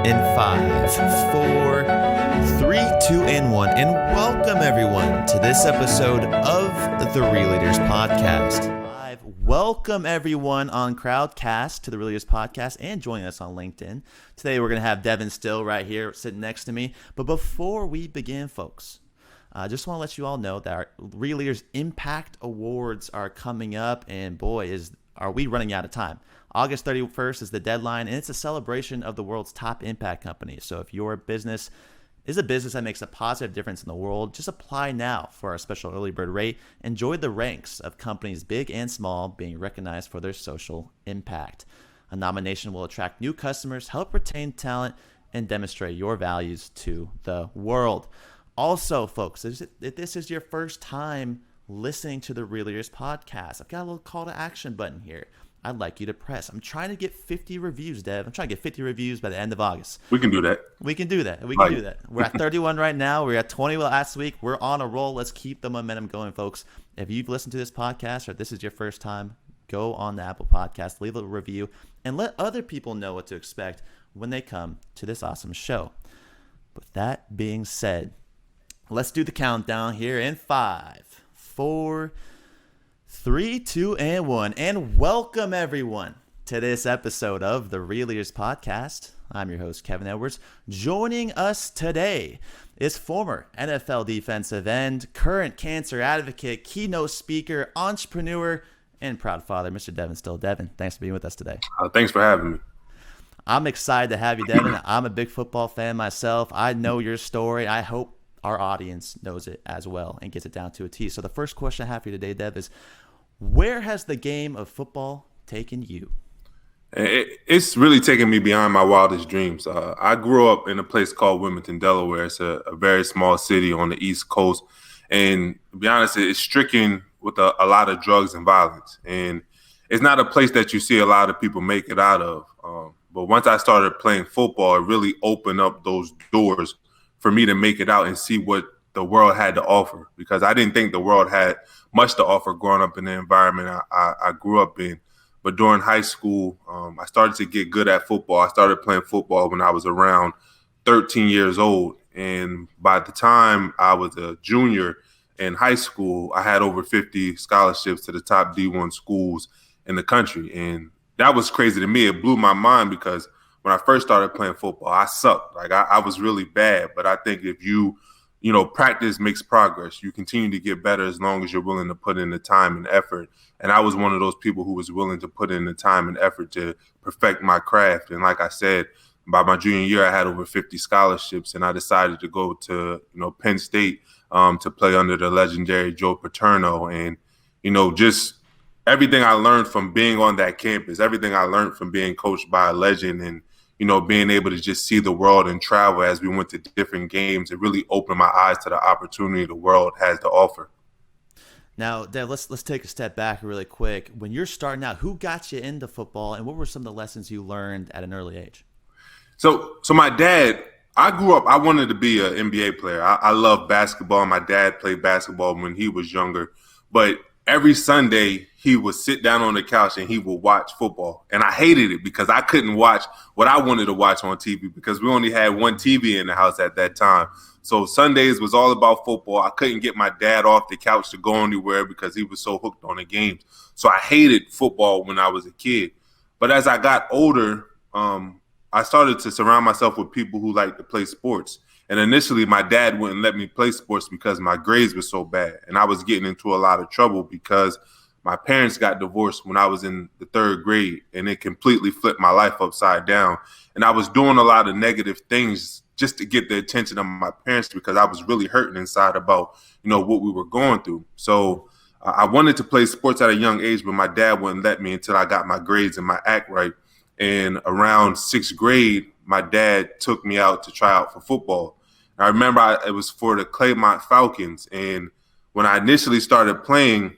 In 5, 4, 3, 2, and 1. And welcome everyone to this episode of the Real Leaders Podcast. Welcome everyone on Crowdcast to the Real Leaders Podcast and joining us on LinkedIn. Today we're going to have Devon Still right here sitting next to me. But before we begin, folks, I just want to let you all know that our Real Leaders Impact Awards are coming up, and boy, are we running out of time. August 31st is the deadline, and it's a celebration of the world's top impact companies. So if your business is a business that makes a positive difference in the world, just apply now for our special early bird rate. Enjoy the ranks of companies big and small being recognized for their social impact. A nomination will attract new customers, help retain talent, and demonstrate your values to the world. Also, folks, if this is your first time listening to the Real Leaders Podcast, I've got a little call to action button here I'd like you to press. I'm trying to get 50 reviews, Dev. I'm trying to get 50 reviews by the end of August. We can do that. We can do that. We're at 31 right now. We were at 20 last week. We're on a roll. Let's keep the momentum going, folks. If you've listened to this podcast or if this is your first time, go on the Apple Podcast, leave a review, and let other people know what to expect when they come to this awesome show. With that being said, let's do the countdown here in 5, 4, 3, 2, and 1. And welcome everyone to this episode of the Real Leaders Podcast. I'm your host, Kevin Edwards. Joining us today is former NFL defensive end, current cancer advocate, keynote speaker, entrepreneur, and proud father, Mr. Devon Still. Devon, thanks for being with us today. Thanks for having me. I'm excited to have you, Devon. I'm a big football fan myself. I know your story. I hope our audience knows it as well and gets it down to a T. So the first question I have for you today, Dev, is where has the game of football taken you? It's really taken me beyond my wildest dreams. I grew up in a place called Wilmington, Delaware. It's a very small city on the East Coast. And to be honest, it's stricken with a lot of drugs and violence. And it's not a place that you see a lot of people make it out of. But once I started playing football, it really opened up those doors for me to make it out and see what the world had to offer, because I didn't think the world had much to offer growing up in the environment I grew up in. But during high school, I started to get good at football. I started playing football when I was around 13 years old. And by the time I was a junior in high school, I had over 50 scholarships to the top D1 schools in the country. And that was crazy to me. It blew my mind because when I first started playing football, I sucked. Like I was really bad. But I think if you practice makes progress. You continue to get better as long as you're willing to put in the time and effort. And I was one of those people who was willing to put in the time and effort to perfect my craft. And like I said, by my junior year, I had over 50 scholarships, and I decided to go to, Penn State to play under the legendary Joe Paterno. And, just everything I learned from being on that campus, everything I learned from being coached by a legend and, being able to just see the world and travel as we went to different games, it really opened my eyes to the opportunity the world has to offer. Now, Dev, let's take a step back really quick. When you're starting out, who got you into football, and what were some of the lessons you learned at an early age? So my dad, I grew up, I wanted to be an NBA player. I love basketball. My dad played basketball when he was younger, but every Sunday he would sit down on the couch and he would watch football. And I hated it because I couldn't watch what I wanted to watch on TV because we only had one TV in the house at that time. So Sundays was all about football. I couldn't get my dad off the couch to go anywhere because he was so hooked on the games. So I hated football when I was a kid. But as I got older, I started to surround myself with people who like to play sports. And initially, my dad wouldn't let me play sports because my grades were so bad. And I was getting into a lot of trouble because my parents got divorced when I was in the 3rd grade, and it completely flipped my life upside down. And I was doing a lot of negative things just to get the attention of my parents because I was really hurting inside about, what we were going through. So I wanted to play sports at a young age, but my dad wouldn't let me until I got my grades and my act right. And around 6th grade, my dad took me out to try out for football. I remember it was for the Claymont Falcons. And when I initially started playing,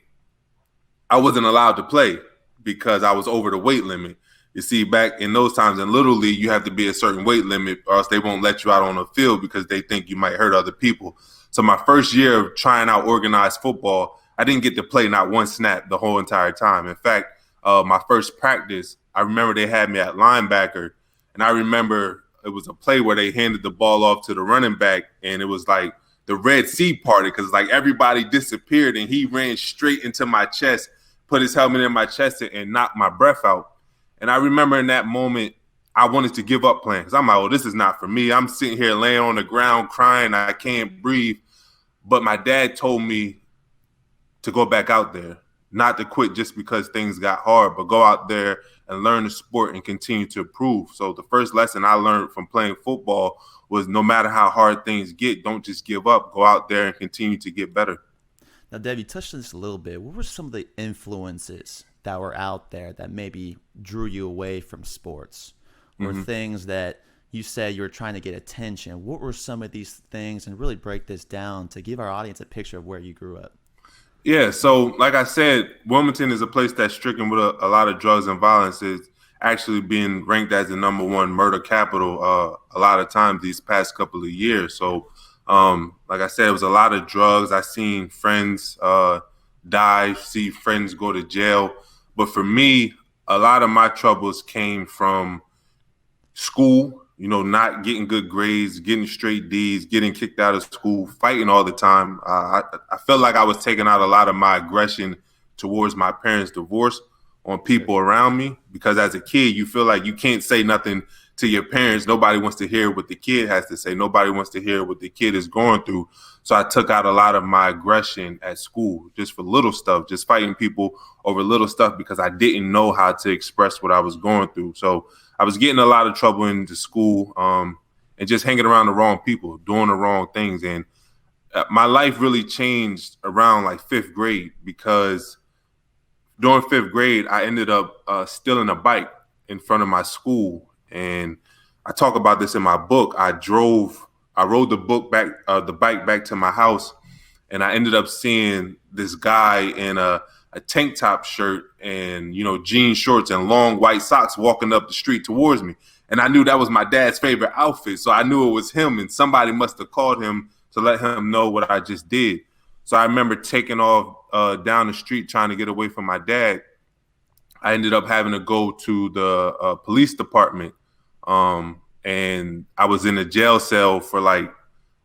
I wasn't allowed to play because I was over the weight limit. You see, back in those times in Little League, you have to be a certain weight limit or else they won't let you out on the field because they think you might hurt other people. So my first year of trying out organized football, I didn't get to play not one snap the whole entire time. In fact, my first practice, I remember they had me at linebacker, and I remember a play where they handed the ball off to the running back, and it was like the Red Sea parted because like everybody disappeared, and he ran straight into my chest, put his helmet in my chest, and knocked my breath out. And I remember in that moment, I wanted to give up playing because I'm like, oh, this is not for me. I'm sitting here laying on the ground crying. I can't breathe. But my dad told me to go back out there, not to quit just because things got hard, but go out there and learn the sport and continue to improve. So the first lesson I learned from playing football was no matter how hard things get, don't just give up. Go out there and continue to get better. Now, Dev, you touched on this a little bit. What were some of the influences that were out there that maybe drew you away from sports? Or things that you said you were trying to get attention? What were some of these things, and really break this down to give our audience a picture of where you grew up? Yeah, so like I said, Wilmington is a place that's stricken with a lot of drugs and violence. It's actually being ranked as the #1 murder capital a lot of times these past couple of years. So like I said, it was a lot of drugs. I seen friends die, see friends go to jail. But for me, a lot of my troubles came from school, not getting good grades, getting straight D's, getting kicked out of school, fighting all the time. I felt like I was taking out a lot of my aggression towards my parents' divorce on people around me, because as a kid, you feel like you can't say nothing to your parents. Nobody wants to hear what the kid has to say. Nobody wants to hear what the kid is going through. So I took out a lot of my aggression at school just for little stuff, just fighting people over little stuff because I didn't know how to express what I was going through. So I was getting a lot of trouble into school and just hanging around the wrong people, doing the wrong things. And my life really changed around like 5th grade, because during 5th grade, I ended up stealing a bike in front of my school. And I talk about this in my book. I rode the bike back to my house, and I ended up seeing this guy in a tank top shirt and, jean shorts and long white socks walking up the street towards me. And I knew that was my dad's favorite outfit. So I knew it was him, and somebody must have called him to let him know what I just did. So I remember taking off down the street trying to get away from my dad. I ended up having to go to the police department. And I was in a jail cell for like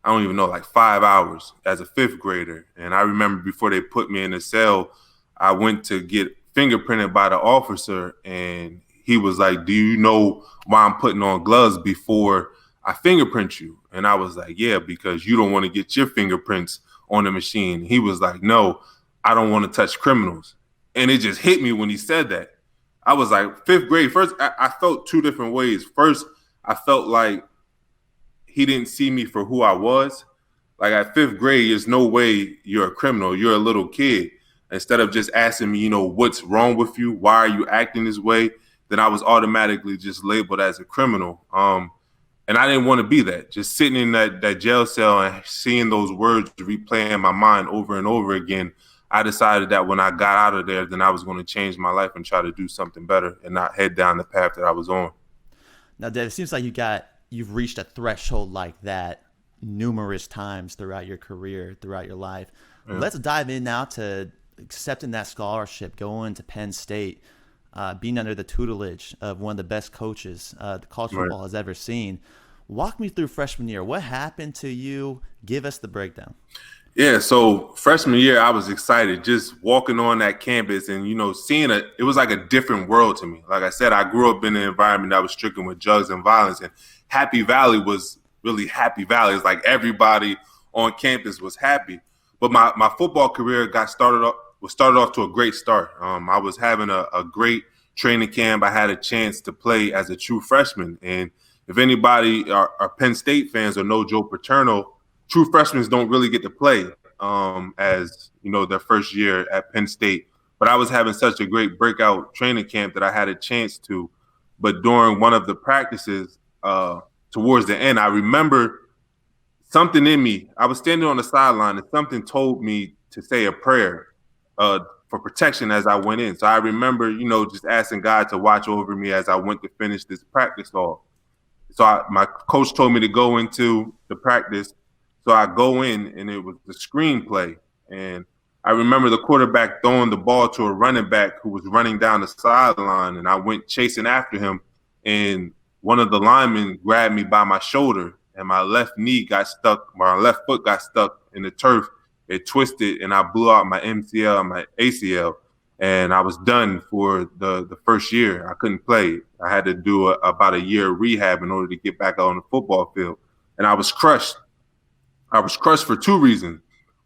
5 hours as a 5th grader. And I remember before they put me in the cell, I went to get fingerprinted by the officer, and he was like, "Do you know why I'm putting on gloves before I fingerprint you?" And I was like, "Yeah, because you don't want to get your fingerprints on the machine." He was like, "No, I don't want to touch criminals." And it just hit me when he said that. I was like, 5th grade. First, I felt 2 different ways. First, I felt like he didn't see me for who I was. Like at 5th grade, there's no way you're a criminal. You're a little kid. Instead of just asking me, what's wrong with you? Why are you acting this way? Then I was automatically just labeled as a criminal. And I didn't want to be that. Just sitting in that jail cell and seeing those words replay in my mind over and over again, I decided that when I got out of there, then I was going to change my life and try to do something better and not head down the path that I was on. Now, Dave, it seems like you've reached a threshold like that numerous times throughout your career, throughout your life. Yeah. Let's dive in now to accepting that scholarship, going to Penn State, being under the tutelage of one of the best coaches the college football has ever seen. Walk me through freshman year. What happened to you? Give us the breakdown. Yeah, so freshman year, I was excited just walking on that campus and, seeing it was like a different world to me. Like I said, I grew up in an environment that was stricken with drugs and violence, and Happy Valley was really Happy Valley. It's like everybody on campus was happy. But my football career started off to a great start. I was having a great training camp. I had a chance to play as a true freshman. And if anybody are Penn State fans or know Joe Paterno, true freshmen don't really get to play as, their first year at Penn State. But I was having such a great breakout training camp that I had a chance to. But during one of the practices towards the end, I remember something in me. I was standing on the sideline and something told me to say a prayer for protection as I went in. So I remember, just asking God to watch over me as I went to finish this practice off. So my coach told me to go into the practice. So I go in, and it was the screenplay. And I remember the quarterback throwing the ball to a running back who was running down the sideline, and I went chasing after him. And one of the linemen grabbed me by my shoulder, and my left foot got stuck in the turf. It twisted, and I blew out my MCL and my ACL, and I was done for the first year. I couldn't play. I had to do about a year of rehab in order to get back out on the football field, and I was crushed. I was crushed for two reasons.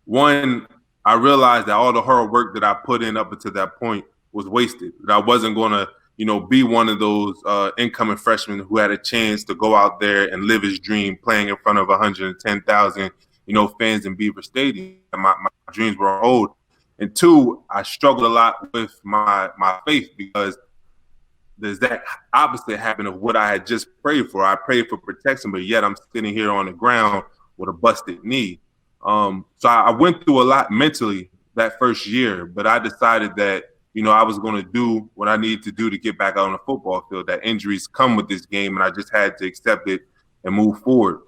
One, I realized that all the hard work that I put in up until that point was wasted. That I wasn't going to, be one of those incoming freshmen who had a chance to go out there and live his dream playing in front of 110,000, fans in Beaver Stadium. My dreams were old. And two, I struggled a lot with my faith because there's that opposite happen of what I had just prayed for. I prayed for protection, but yet I'm sitting here on the ground with a busted knee. So I went through a lot mentally that first year, but I decided that, I was going to do what I needed to do to get back out on the football field. That injuries come with this game, and I just had to accept it and move forward.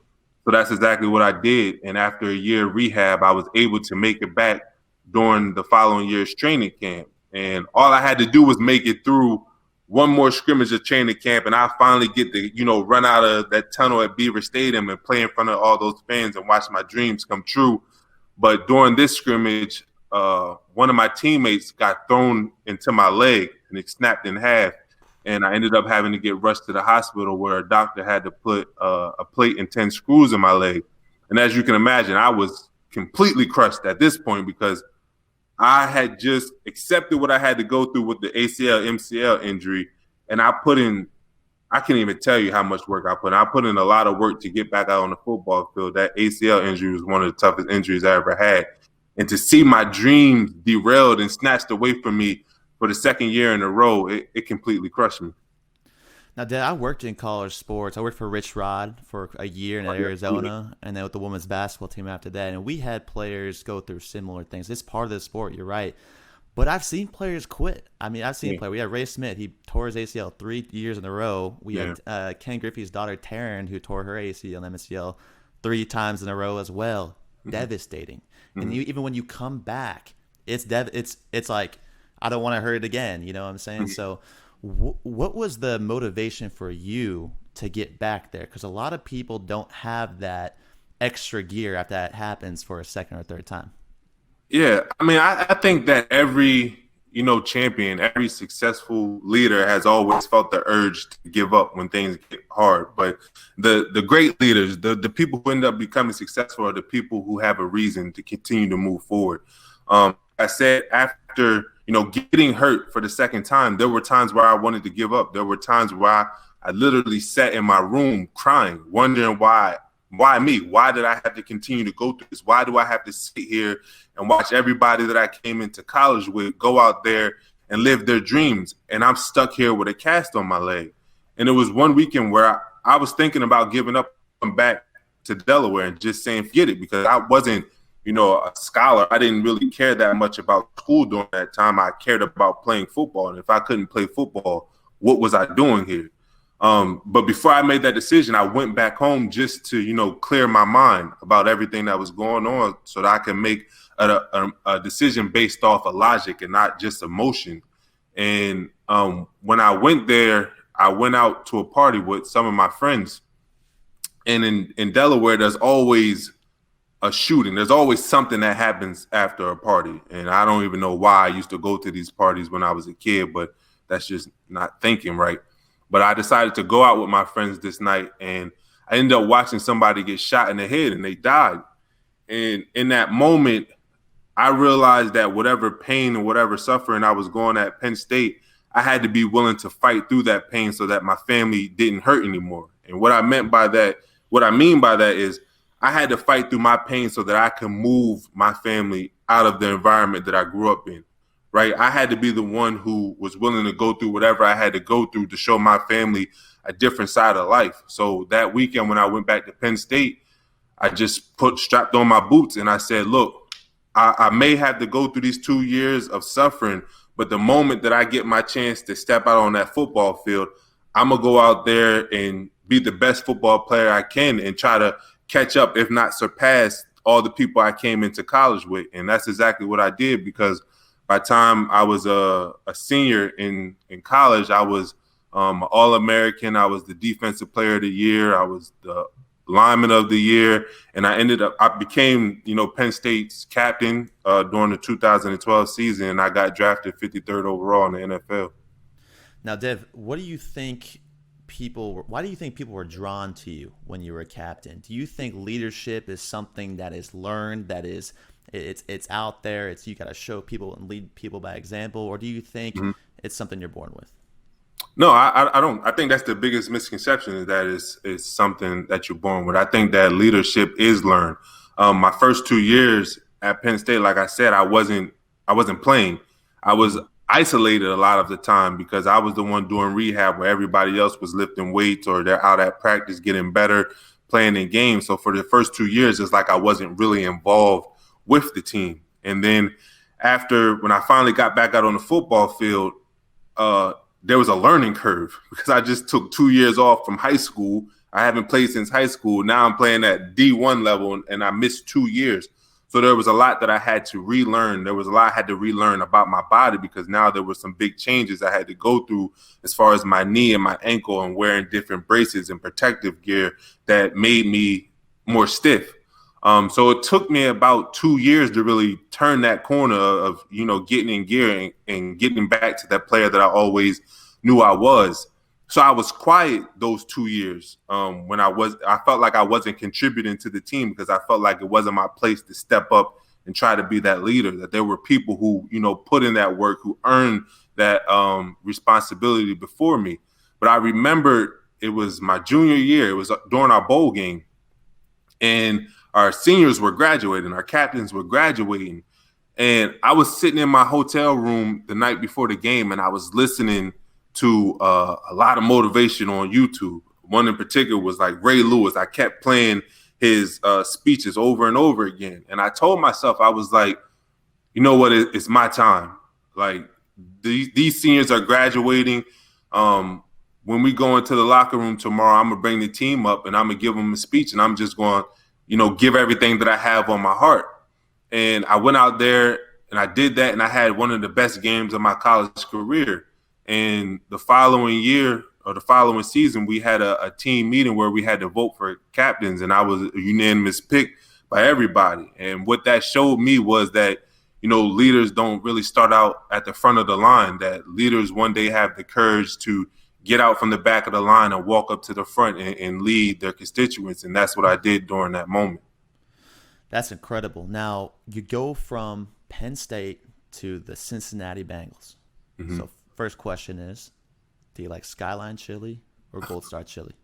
So that's exactly what I did. And after a year of rehab, I was able to make it back during the following year's training camp. And all I had to do was make it through one more scrimmage of training camp, and I finally get to, run out of that tunnel at Beaver Stadium and play in front of all those fans and watch my dreams come true. But during this scrimmage, one of my teammates got thrown into my leg and it snapped in half. And I ended up having to get rushed to the hospital where a doctor had to put a plate and 10 screws in my leg. And as you can imagine, I was completely crushed at this point because I had just accepted what I had to go through with the ACL, MCL injury. And I can't even tell you how much work I put in. I put in a lot of work to get back out on the football field. That ACL injury was one of the toughest injuries I ever had. And to see my dreams derailed and snatched away from me for the second year in a row, it completely crushed me. Now, Dad, I worked in college sports. I worked for Rich Rod for a year in Arizona, and then with the women's basketball team after that. And we had players go through similar things. It's part of the sport, you're right. But I've seen players quit. I mean, I've seen players. We had Ray Smith. He tore his ACL 3 years in a row. We had Ken Griffey's daughter, Taryn, who tore her ACL and MCL 3 times in a row as well. Devastating. And even when you come back, it's like, I don't want to hurt it again. You know what I'm saying? So what was the motivation for you to get back there? Because a lot of people don't have that extra gear after that happens for a second or third time. Yeah, I mean, I think that every, champion, every successful leader has always felt the urge to give up when things get hard. But the great leaders, the people who end up becoming successful are the people who have a reason to continue to move forward. I said after, getting hurt for the second time, there were times where I wanted to give up. There were times where I literally sat in my room crying, wondering why me? Why did I have to continue to go through this? Why do I have to sit here and watch everybody that I came into college with go out there and live their dreams? And I'm stuck here with a cast on my leg. And it was one weekend where I was thinking about giving up and back to Delaware and just saying, forget it, because I wasn't, a scholar. I didn't really care that much about school during that time. I cared about playing football. And if I couldn't play football, what was I doing here? But before I made that decision, I went back home just to, clear my mind about everything that was going on so that I could make a decision based off of logic and not just emotion. And when I went there, I went out to a party with some of my friends. And in Delaware, there's always a shooting. There's always something that happens after a party. And I don't even know why I used to go to these parties when I was a kid, but that's just not thinking right. But I decided to go out with my friends this night, and I ended up watching somebody get shot in the head, and they died. And in that moment, I realized that whatever pain and whatever suffering I was going at Penn State, I had to be willing to fight through that pain so that my family didn't hurt anymore. And what I mean by that is I had to fight through my pain so that I can move my family out of the environment that I grew up in. Right, I had to be the one who was willing to go through whatever I had to go through to show my family a different side of life. So that weekend when I went back to Penn State, I just strapped on my boots and I said, look, I may have to go through these 2 years of suffering, but the moment that I get my chance to step out on that football field, I'm going to go out there and be the best football player I can and try to catch up, if not surpass, all the people I came into college with. And that's exactly what I did, because by the time I was a senior in college, I was All-American. I was the defensive player of the year. I was the lineman of the year. And I became, Penn State's captain during the 2012 season. And I got drafted 53rd overall in the NFL. Now, Dev, why do you think people were drawn to you when you were a captain? Do you think leadership is something that is learned, that is it's out there, it's you got to show people and lead people by example, or do you think it's something you're born with? No, I don't. I think that's the biggest misconception, is that it's something that you're born with. I think that leadership is learned. My first 2 years at Penn State, like I said, I wasn't playing. I was isolated a lot of the time because I was the one doing rehab where everybody else was lifting weights or they're out at practice getting better, playing in games. So for the first 2 years, it's like I wasn't really involved with the team. And then when I finally got back out on the football field, there was a learning curve because I just took 2 years off from high school. I haven't played since high school. Now I'm playing at D1 level, and I missed 2 years. So there was a lot that I had to relearn. There was a lot I had to relearn about my body because now there were some big changes I had to go through as far as my knee and my ankle and wearing different braces and protective gear that made me more stiff. So it took me about 2 years to really turn that corner of, getting in gear and getting back to that player that I always knew I was. So I was quiet those 2 years when I felt like I wasn't contributing to the team because I felt like it wasn't my place to step up and try to be that leader, that there were people who, put in that work, who earned that responsibility before me. But I remember it was my junior year. It was during our bowl game, and our seniors were graduating, our captains were graduating. And I was sitting in my hotel room the night before the game, and I was listening to a lot of motivation on YouTube. One in particular was like Ray Lewis. I kept playing his speeches over and over again. And I told myself, I was like, you know what, it's my time. Like these seniors are graduating. When we go into the locker room tomorrow, I'm going to bring the team up and I'm going to give them a speech, and I'm just going to give everything that I have on my heart. And I went out there and I did that, and I had one of the best games of my college career. And the following year or the following season, we had a team meeting where we had to vote for captains, and I was a unanimous pick by everybody. And what that showed me was that, leaders don't really start out at the front of the line, that leaders one day have the courage to get out from the back of the line and walk up to the front and lead their constituents. And that's what I did during that moment. That's incredible. Now, you go from Penn State to the Cincinnati Bengals. Mm-hmm. So first question is, do you like Skyline chili or Gold Star chili?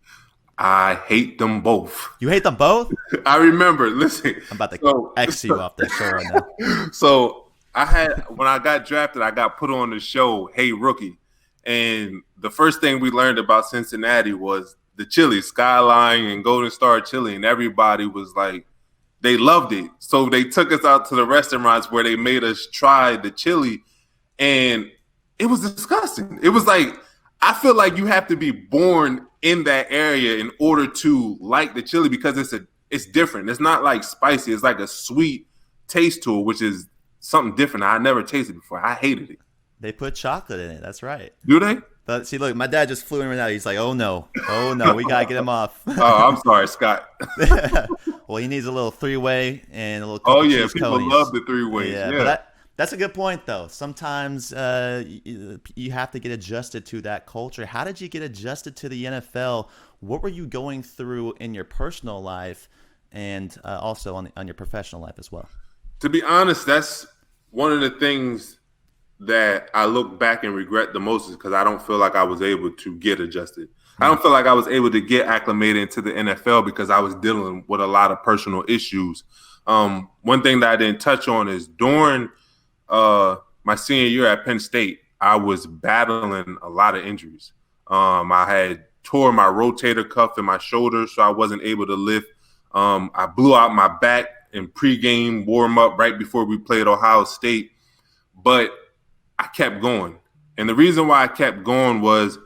I hate them both. You hate them both? I remember, listen. I'm about to X you off that show right now. So when I got drafted, I got put on the show, Hey Rookie. And the first thing we learned about Cincinnati was the chili, Skyline and Golden Star chili. And everybody was like, they loved it. So they took us out to the restaurants where they made us try the chili. And it was disgusting. It was like, I feel like you have to be born in that area in order to like the chili because it's different. It's not like spicy. It's like a sweet taste to it, which is something different I never tasted before. I hated it. They put chocolate in it. That's right. Do they? But see, look, my dad just flew in right now. He's like, oh no, we got to get him off. Oh, I'm sorry, Scott. Well, he needs a little three-way and a little cheese people conies. Love the three-ways. Yeah. But that's a good point, though. Sometimes you have to get adjusted to that culture. How did you get adjusted to the NFL? What were you going through in your personal life and also on your professional life as well? To be honest, that's one of the things that I look back and regret the most is because I don't feel like I was able to get adjusted. I don't feel like I was able to get acclimated into the NFL because I was dealing with a lot of personal issues. One thing that I didn't touch on is during my senior year at Penn State, I was battling a lot of injuries. I had tore my rotator cuff in my shoulder, so I wasn't able to lift. I blew out my back in pregame warm-up right before we played Ohio State. But I kept going. And the reason why I kept going was,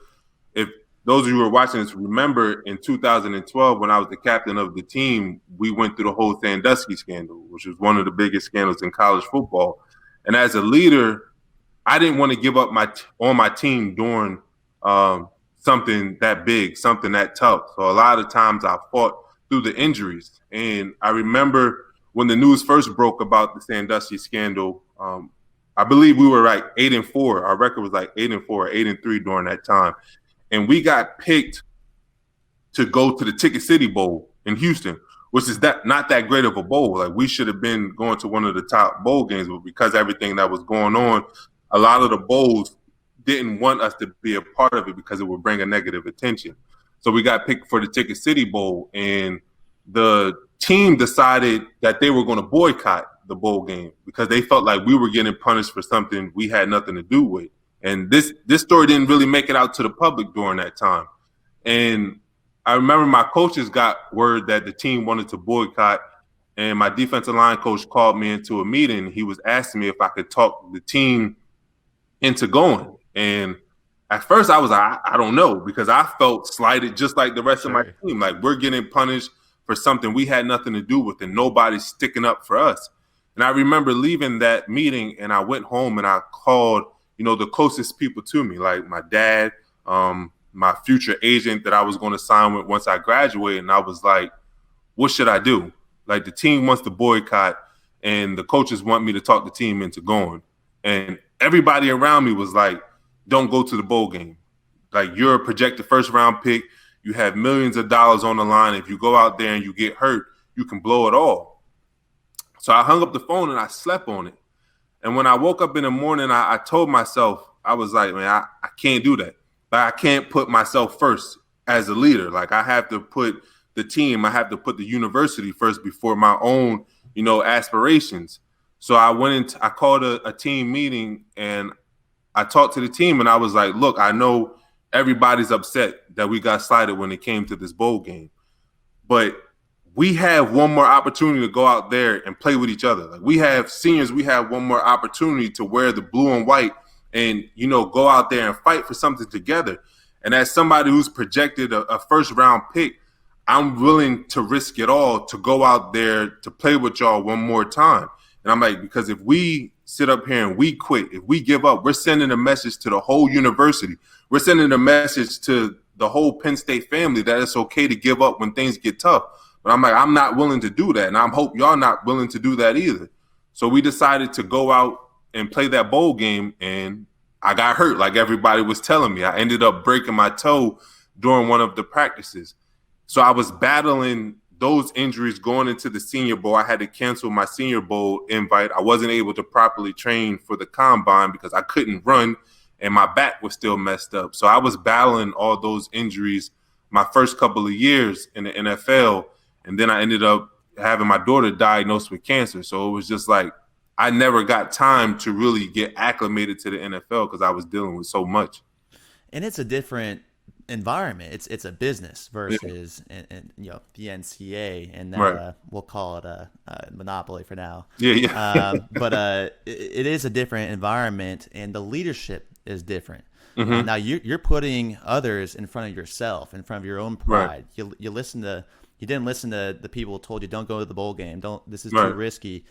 if those of you who are watching this remember, in 2012, when I was the captain of the team, we went through the whole Sandusky scandal, which was one of the biggest scandals in college football. And as a leader, I didn't want to give up on my team during something that big, something that tough. So a lot of times I fought through the injuries. And I remember when the news first broke about the Sandusky scandal, I believe we were like 8-4. Our record was like 8-4, 8-3 during that time. And we got picked to go to the Ticket City Bowl in Houston, which is not that great of a bowl. Like, we should have been going to one of the top bowl games, but because everything that was going on, a lot of the bowls didn't want us to be a part of it because it would bring a negative attention. So we got picked for the Ticket City Bowl, and the team decided that they were going to boycott the bowl game because they felt like we were getting punished for something we had nothing to do with. And this story didn't really make it out to the public during that time. And I remember my coaches got word that the team wanted to boycott, and my defensive line coach called me into a meeting. He was asking me if I could talk the team into going. And at first I was like, I don't know, because I felt slighted just like the rest of my team. Like, we're getting punished for something we had nothing to do with, and nobody's sticking up for us. And I remember leaving that meeting, and I went home and I called, the closest people to me, like my dad, my future agent that I was going to sign with once I graduated. And I was like, what should I do? Like, the team wants to boycott, and the coaches want me to talk the team into going. And everybody around me was like, don't go to the bowl game. Like, you're a projected first round pick. You have millions of dollars on the line. If you go out there and you get hurt, you can blow it all. So I hung up the phone and I slept on it. And when I woke up in the morning, I told myself, I was like, man, I can't do that. Like, I can't put myself first as a leader. Like, I have to put the team, I have to put the university first before my own, aspirations. So I called a team meeting, and I talked to the team, and I was like, look, I know everybody's upset that we got slighted when it came to this bowl game, but we have one more opportunity to go out there and play with each other. Like, we have seniors, we have one more opportunity to wear the blue and white and, go out there and fight for something together. And as somebody who's projected a first round pick, I'm willing to risk it all to go out there to play with y'all one more time. And I'm like, because if we sit up here and we quit, if we give up, we're sending a message to the whole university. We're sending a message to the whole Penn State family that it's okay to give up when things get tough. But I'm like, I'm not willing to do that. And I hope y'all not willing to do that either. So we decided to go out and play that bowl game. And I got hurt, like everybody was telling me. I ended up breaking my toe during one of the practices. So I was battling those injuries going into the Senior Bowl. I had to cancel my Senior Bowl invite. I wasn't able to properly train for the combine because I couldn't run and my back was still messed up. So I was battling all those injuries my first couple of years in the NFL. And then I ended up having my daughter diagnosed with cancer. So it was just like, I never got time to really get acclimated to the NFL because I was dealing with so much. And it's a different environment. It's a business versus the NCAA, and Right. We'll call it a monopoly for now. Yeah. But it is a different environment, and the leadership is different. Mm-hmm. Now you're putting others in front of yourself, in front of your own pride. Right. You didn't listen to the people who told you don't go to the bowl game. This is Right. too risky.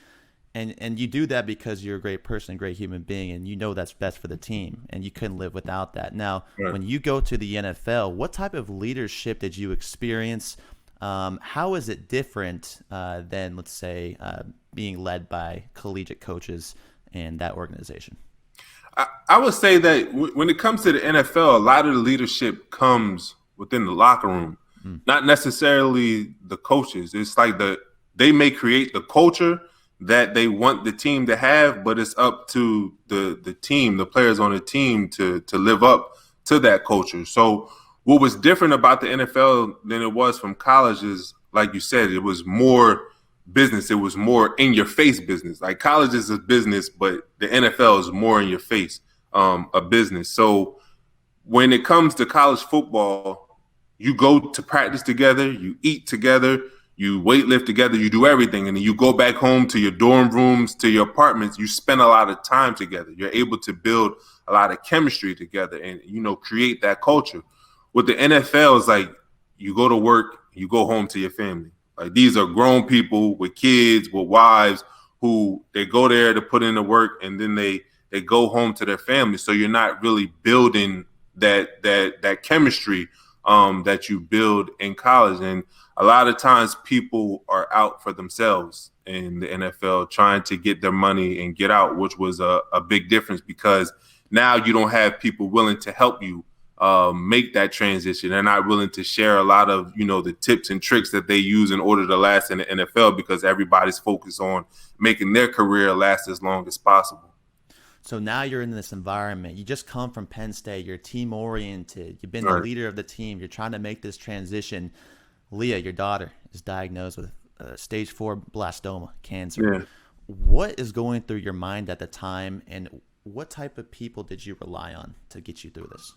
And you do that because you're a great person, a great human being, and you know that's best for the team, and you couldn't live without that. Now, Right. when you go to the NFL, what type of leadership did you experience? How is it different than, let's say, being led by collegiate coaches and that organization? I would say that when it comes to the NFL, a lot of the leadership comes within the locker room, not necessarily the coaches. It's like they may create the culture that they want the team to have, but it's up to the team, the players on the team to live up to that culture. So what was different about the NFL than it was from college is, like you said, it was more business. It was more in your face business. Like, college is a business, but the NFL is more in your face, a business. So when it comes to college football, you go to practice together, you eat together, you weightlift together, you do everything, and then you go back home to your dorm rooms, to your apartments. You spend a lot of time together. You're able to build a lot of chemistry together and, create that culture. With the NFL, it's like you go to work, you go home to your family. Like, these are grown people with kids, with wives, who they go there to put in the work, and then they go home to their family. So you're not really building that chemistry that you build in college. And a lot of times people are out for themselves in the NFL trying to get their money and get out, which was a big difference because now you don't have people willing to help you make that transition. They're not willing to share a lot of, the tips and tricks that they use in order to last in the NFL because everybody's focused on making their career last as long as possible. So now you're in this environment. You just come from Penn State. You're team-oriented. You've been Right. the leader of the team. You're trying to make this transition. Leah, your daughter, is diagnosed with stage 4 blastoma, cancer. Yeah. What is going through your mind at the time, and what type of people did you rely on to get you through this?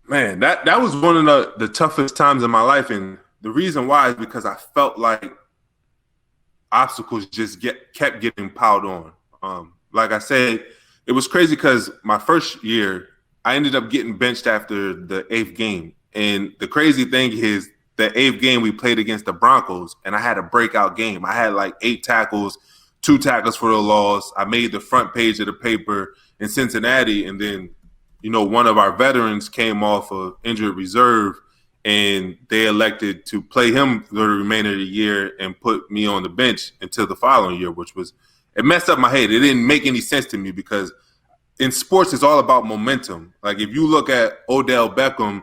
Man, that was one of the toughest times in my life. And the reason why is because I felt like obstacles just kept getting piled on. Like I said, it was crazy because my first year, I ended up getting benched after the 8th game. And the crazy thing is the 8th game we played against the Broncos, and I had a breakout game. I had like 8 tackles, 2 tackles for the loss. I made the front page of the paper in Cincinnati. And then, one of our veterans came off of injured reserve, and they elected to play him for the remainder of the year and put me on the bench until the following year, it messed up my head. It didn't make any sense to me because in sports, it's all about momentum. Like if you look at Odell Beckham,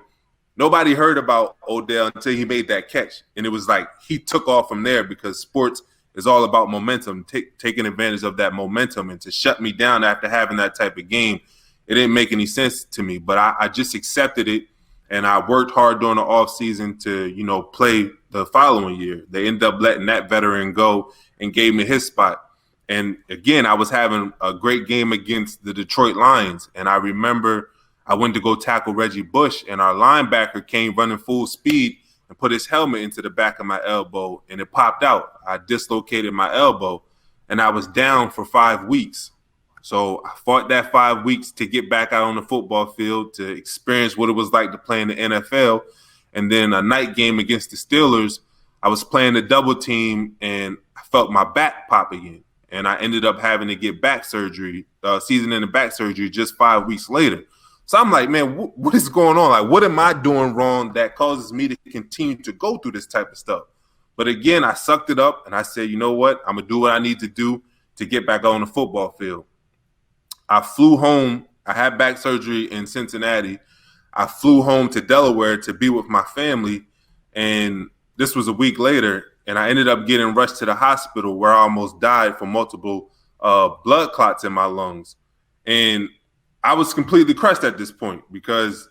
nobody heard about Odell until he made that catch. And it was like he took off from there because sports is all about momentum, taking advantage of that momentum. And to shut me down after having that type of game, it didn't make any sense to me. But I just accepted it, and I worked hard during the offseason to, play the following year. They ended up letting that veteran go and gave me his spot. And again, I was having a great game against the Detroit Lions. And I remember I went to go tackle Reggie Bush, and our linebacker came running full speed and put his helmet into the back of my elbow, and it popped out. I dislocated my elbow, and I was down for 5 weeks. So I fought that 5 weeks to get back out on the football field to experience what it was like to play in the NFL. And then a night game against the Steelers, I was playing a double team, and I felt my back pop again. And I ended up having to get back surgery, season-ending back surgery just 5 weeks later. So I'm like, man, what is going on? Like, what am I doing wrong that causes me to continue to go through this type of stuff? But again, I sucked it up, and I said, you know what? I'm going to do what I need to do to get back on the football field. I flew home. I had back surgery in Cincinnati. I flew home to Delaware to be with my family, and this was a week later, and I ended up getting rushed to the hospital where I almost died from multiple blood clots in my lungs. And I was completely crushed at this point because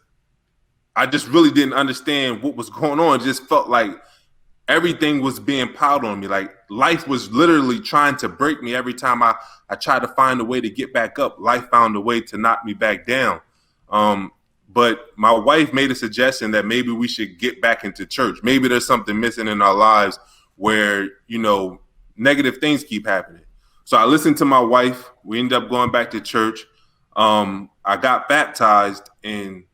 I just really didn't understand what was going on. It just felt like everything was being piled on me. Like life was literally trying to break me every time I tried to find a way to get back up. Life found a way to knock me back down. But my wife made a suggestion that maybe we should get back into church. Maybe there's something missing in our lives where, negative things keep happening. So I listened to my wife. We ended up going back to church. I got baptized, and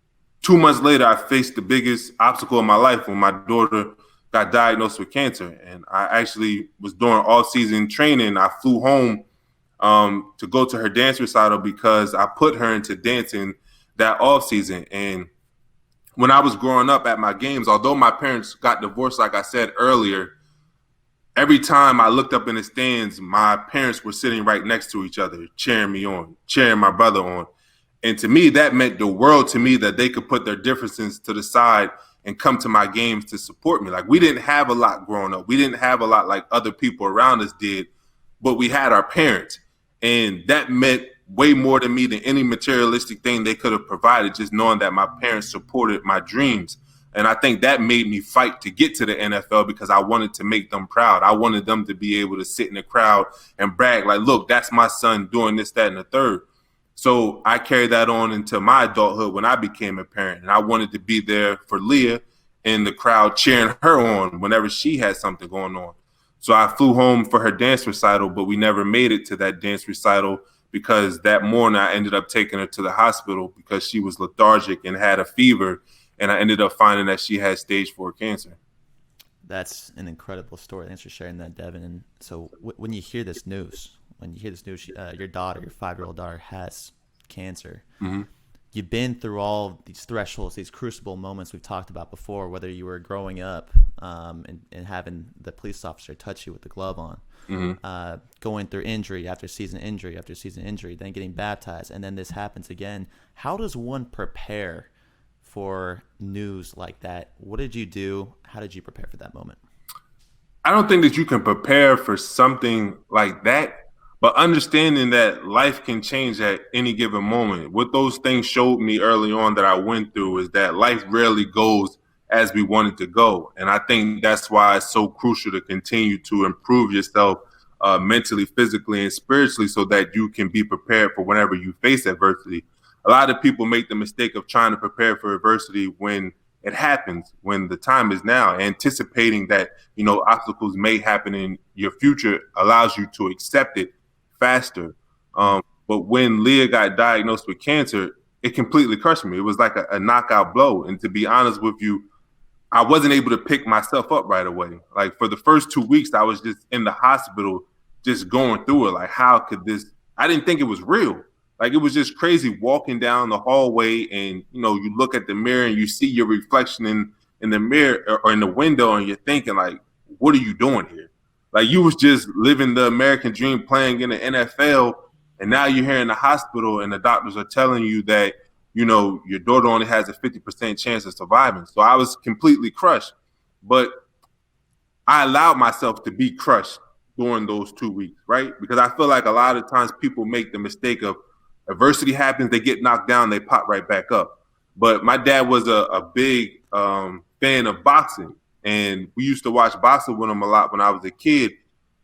2 months later, I faced the biggest obstacle in my life when my daughter got diagnosed with cancer. And I actually was doing all-season training. I flew home to go to her dance recital because I put her into dancing that off-season. And when I was growing up at my games, although my parents got divorced, like I said earlier, every time I looked up in the stands, my parents were sitting right next to each other, cheering me on, cheering my brother on. And to me, that meant the world to me that they could put their differences to the side and come to my games to support me. Like, we didn't have a lot growing up. We didn't have a lot like other people around us did, but we had our parents. And that meant way more to me than any materialistic thing they could have provided, just knowing that my parents supported my dreams. And I think that made me fight to get to the NFL because I wanted to make them proud. I wanted them to be able to sit in the crowd and brag like, look, that's my son doing this, that, and the third. So I carried that on into my adulthood when I became a parent. And I wanted to be there for Leah in the crowd cheering her on whenever she had something going on. So I flew home for her dance recital, but we never made it to that dance recital because that morning I ended up taking her to the hospital because she was lethargic and had a fever. And I ended up finding that she had stage 4 cancer. That's an incredible story. Thanks for sharing that, Devon. And so when you hear this news, your daughter, your 5-year-old daughter has cancer, Mm-hmm. you've been through all these thresholds, these crucible moments we've talked about before, whether you were growing up and having the police officer touch you with the glove on, going through injury after season injury after season injury, then getting baptized, and then this happens again. How does one prepare for news like that? What did you do? How did you prepare for that moment? I don't think that you can prepare for something like that, but understanding that life can change at any given moment. What those things showed me early on that I went through is that life rarely goes as we want it to go. And I think that's why it's so crucial to continue to improve yourself mentally, physically, and spiritually so that you can be prepared for whenever you face adversity. A lot of people make the mistake of trying to prepare for adversity when it happens, when the time is now. Anticipating that, obstacles may happen in your future allows you to accept it faster. But when Leah got diagnosed with cancer, it completely crushed me. It was like a knockout blow. And to be honest with you, I wasn't able to pick myself up right away. Like for the first 2 weeks, I was just in the hospital, just going through it. Like, how could this? I didn't think it was real. Like, it was just crazy walking down the hallway and, you look at the mirror and you see your reflection in the mirror or in the window and you're thinking, like, what are you doing here? Like, you was just living the American dream playing in the NFL, and now you're here in the hospital and the doctors are telling you that, your daughter only has a 50% chance of surviving. So I was completely crushed. But I allowed myself to be crushed during those 2 weeks, right? Because I feel like a lot of times people make the mistake of adversity happens, they get knocked down, they pop right back up. But my dad was a big fan of boxing, and we used to watch boxing with him a lot when I was a kid.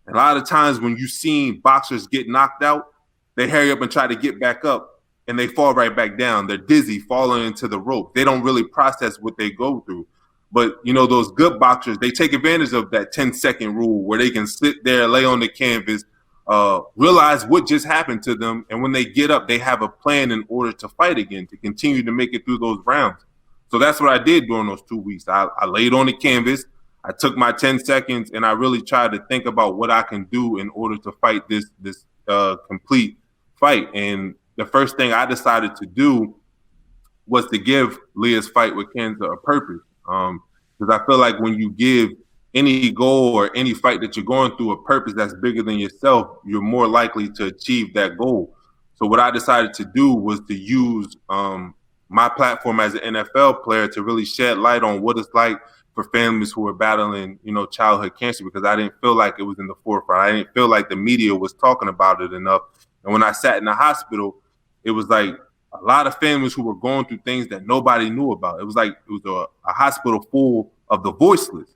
And a lot of times when you seen boxers get knocked out, they hurry up and try to get back up, and they fall right back down. They're dizzy, falling into the rope. They don't really process what they go through. But, those good boxers, they take advantage of that 10-second rule where they can sit there, lay on the canvas, realize what just happened to them. And when they get up, they have a plan in order to fight again, to continue to make it through those rounds. So that's what I did during those 2 weeks. I laid on the canvas. I took my 10 seconds and I really tried to think about what I can do in order to fight this complete fight. And the first thing I decided to do was to give Leah's fight with cancer a purpose. Because I feel like when you give any goal or any fight that you're going through a purpose that's bigger than yourself, you're more likely to achieve that goal. So what I decided to do was to use my platform as an NFL player to really shed light on what it's like for families who are battling, childhood cancer, because I didn't feel like it was in the forefront. I didn't feel like the media was talking about it enough. And when I sat in the hospital, it was like a lot of families who were going through things that nobody knew about. It was like it was a hospital full of the voiceless.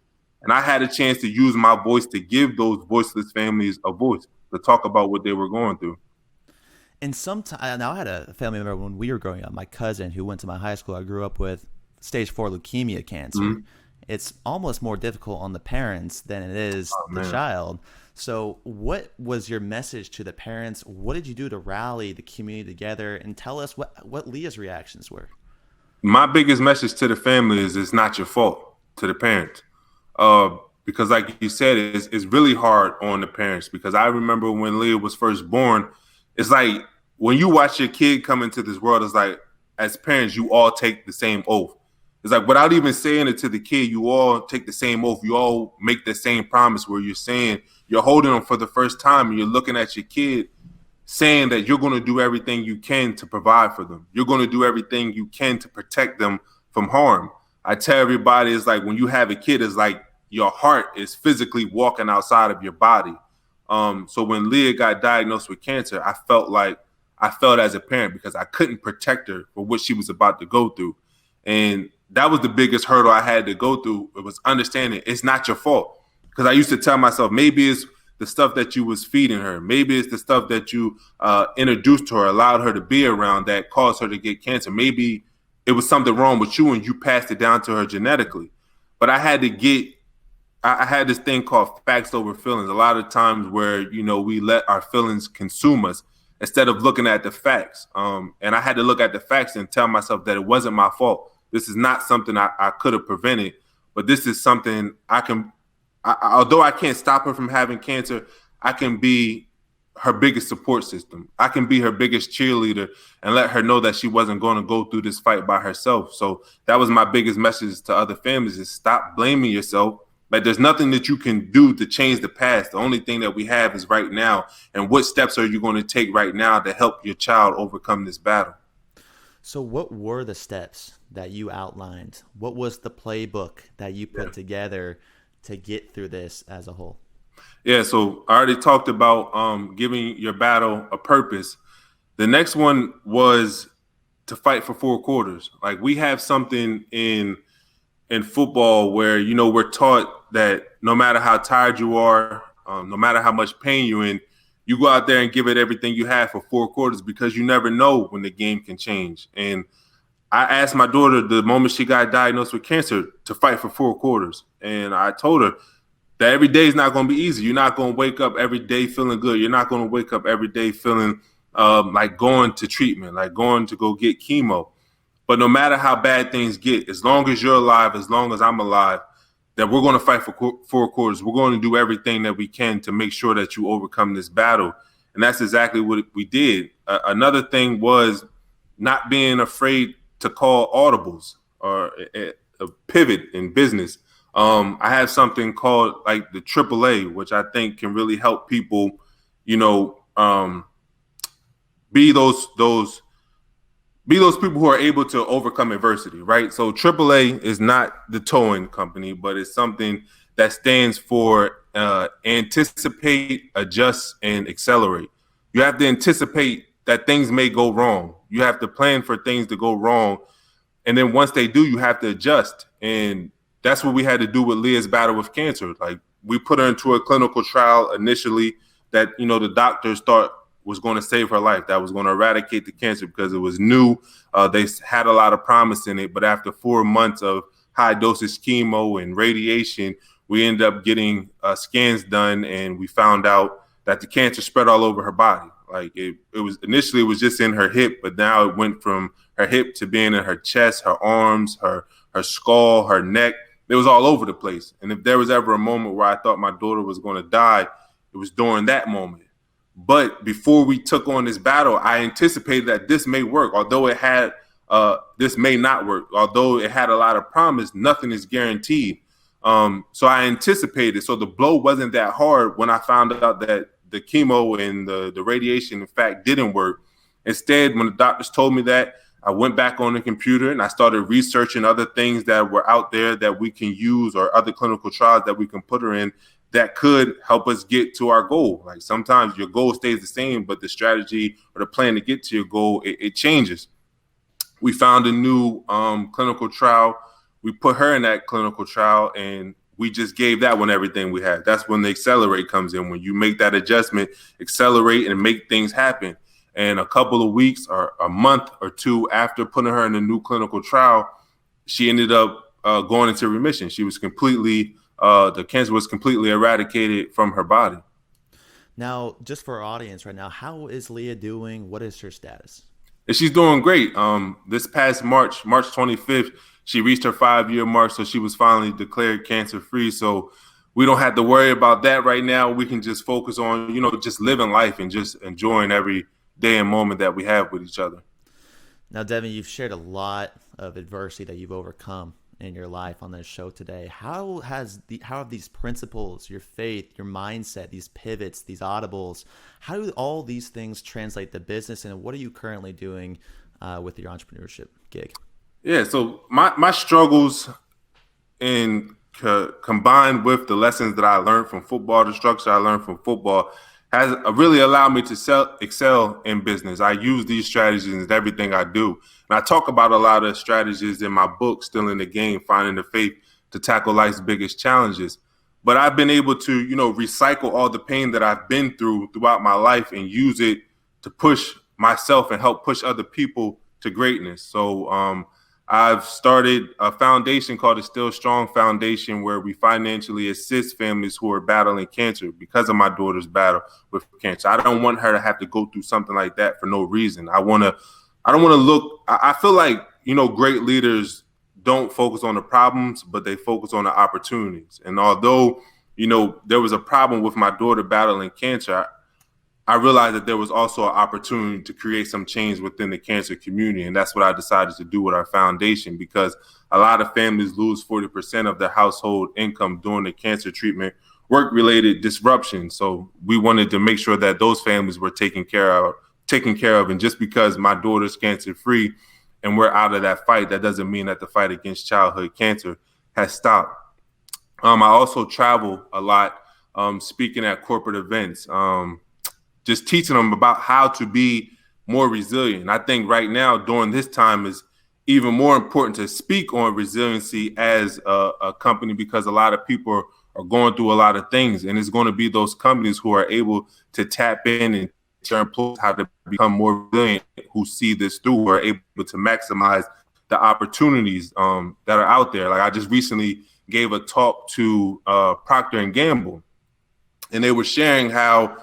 And I had a chance to use my voice to give those voiceless families a voice to talk about what they were going through. And sometimes, now I had a family member when we were growing up, my cousin who went to my high school, I grew up with stage 4 leukemia cancer. Mm-hmm. It's almost more difficult on the parents than it is the child. So what was your message to the parents? What did you do to rally the community together? And tell us what Leah's reactions were. My biggest message to the family is it's not your fault, to the parents. Because like you said, it's really hard on the parents, because I remember when Leah was first born, it's like when you watch your kid come into this world, it's like as parents, you all take the same oath. It's like without even saying it to the kid, you all take the same oath. You all make the same promise where you're saying you're holding them for the first time and you're looking at your kid saying that you're going to do everything you can to provide for them. You're going to do everything you can to protect them from harm. I tell everybody, it's like when you have a kid, it's like your heart is physically walking outside of your body. So when Leah got diagnosed with cancer, I felt as a parent because I couldn't protect her for what she was about to go through. And that was the biggest hurdle I had to go through. It was understanding it's not your fault. Because I used to tell myself, maybe it's the stuff that you was feeding her. Maybe it's the stuff that you introduced to her, allowed her to be around that caused her to get cancer. Maybe it was something wrong with you and you passed it down to her genetically. But I had this thing called facts over feelings. A lot of times where, we let our feelings consume us instead of looking at the facts. And I had to look at the facts and tell myself that it wasn't my fault. This is not something I could have prevented, but this is something although I can't stop her from having cancer, I can be her biggest support system. I can be her biggest cheerleader and let her know that she wasn't going to go through this fight by herself. So that was my biggest message to other families, is stop blaming yourself. Like, there's nothing that you can do to change the past. The only thing that we have is right now. And what steps are you going to take right now to help your child overcome this battle? So what were the steps that you outlined? What was the playbook that you put together to get through this as a whole? Yeah, so I already talked about giving your battle a purpose. The next one was to fight for 4 quarters. Like, we have something in football where, we're taught that no matter how tired you are, no matter how much pain you're in, you go out there and give it everything you have for 4 quarters, because you never know when the game can change. And I asked my daughter the moment she got diagnosed with cancer to fight for 4 quarters. And I told her that every day is not going to be easy. You're not going to wake up every day feeling good. You're not going to wake up every day feeling like going to treatment, like going to go get chemo. But no matter how bad things get, as long as you're alive, as long as I'm alive, that we're going to fight for 4 quarters. We're going to do everything that we can to make sure that you overcome this battle. And that's exactly what we did. Another thing was not being afraid to call audibles or a pivot in business. I have something called like the AAA, which I think can really help people, be those people who are able to overcome adversity, right? So AAA is not the towing company, but it's something that stands for anticipate, adjust, and accelerate. You have to anticipate that things may go wrong. You have to plan for things to go wrong. And then once they do, you have to adjust. And that's what we had to do with Leah's battle with cancer. Like, we put her into a clinical trial initially that, the doctors thought was going to save her life, that was going to eradicate the cancer because it was new. They had a lot of promise in it. But after 4 months of high dosage chemo and radiation, we ended up getting scans done, and we found out that the cancer spread all over her body. Like, it was initially, it was just in her hip, but now it went from her hip to being in her chest, her arms, her skull, her neck. It was all over the place. And if there was ever a moment where I thought my daughter was going to die, it was during that moment. But before we took on this battle, I anticipated that this may work, although it had this may not work. Although it had a lot of promise, nothing is guaranteed. So I anticipated. So the blow wasn't that hard when I found out that the chemo and the radiation, in fact, didn't work. Instead, when the doctors told me that, I went back on the computer and I started researching other things that were out there that we can use, or other clinical trials that we can put her in, that could help us get to our goal. Like, sometimes your goal stays the same, but the strategy or the plan to get to your goal, it changes. We found a new clinical trial. We put her in that clinical trial, and we just gave that one everything we had. That's when the accelerate comes in. When you make that adjustment, accelerate and make things happen. And a couple of weeks or a month or two after putting her in a new clinical trial, she ended up going into remission. She was completely the cancer was completely eradicated from her body. Now, just for our audience right now, how is Leah doing? What is her status? And she's doing great. This past March 25th, she reached her 5-year mark, so she was finally declared cancer-free. So we don't have to worry about that right now. We can just focus on, just living life and just enjoying every day and moment that we have with each other. Now, Devon, you've shared a lot of adversity that you've overcome in your life on this show today. How have these principles, your faith, your mindset, these pivots, these audibles, how do all these things translate to business, and what are you currently doing with your entrepreneurship gig? Yeah, so my struggles combined with the lessons that I learned from football, the structure I learned from football, has really allowed me to excel in business. I use these strategies in everything I do. And I talk about a lot of strategies in my book, Still in the Game, Finding the Faith to Tackle Life's Biggest Challenges. But I've been able to, recycle all the pain that I've been throughout my life and use it to push myself and help push other people to greatness. So I've started a foundation called the Still Strong Foundation, where we financially assist families who are battling cancer because of my daughter's battle with cancer. I don't want her to have to go through something like that for no reason. I don't want to look. I feel like, great leaders don't focus on the problems, but they focus on the opportunities. And although, there was a problem with my daughter battling cancer, I realized that there was also an opportunity to create some change within the cancer community. And that's what I decided to do with our foundation, because a lot of families lose 40% of their household income during the cancer treatment, work-related disruption. So we wanted to make sure that those families were taken care of. And just because my daughter's cancer-free and we're out of that fight, that doesn't mean that the fight against childhood cancer has stopped. I also travel a lot, speaking at corporate events, just teaching them about how to be more resilient. I think right now during this time is even more important to speak on resiliency as a company, because a lot of people are going through a lot of things, and it's going to be those companies who are able to tap in and teach their employees how to become more resilient, who see this through, who are able to maximize the opportunities that are out there. Like I just recently gave a talk to Procter and Gamble, and they were sharing how,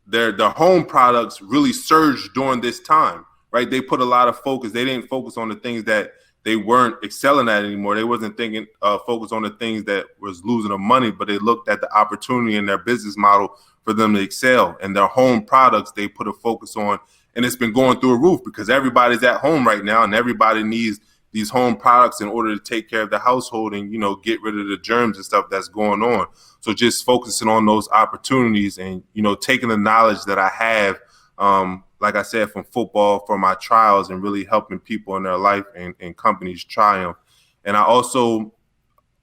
their home products really surged during this time, right? They put a lot of focus. They didn't focus on the things that they weren't excelling at anymore. They wasn't thinking focus on the things that was losing them money, but they looked at the opportunity in their business model for them to excel. And their home products, they put a focus on, and it's been going through a roof because everybody's at home right now, and everybody needs these home products in order to take care of the household and, get rid of the germs and stuff that's going on. So just focusing on those opportunities and, taking the knowledge that I have, like I said, from football, from my trials, and really helping people in their life and companies triumph. And I also,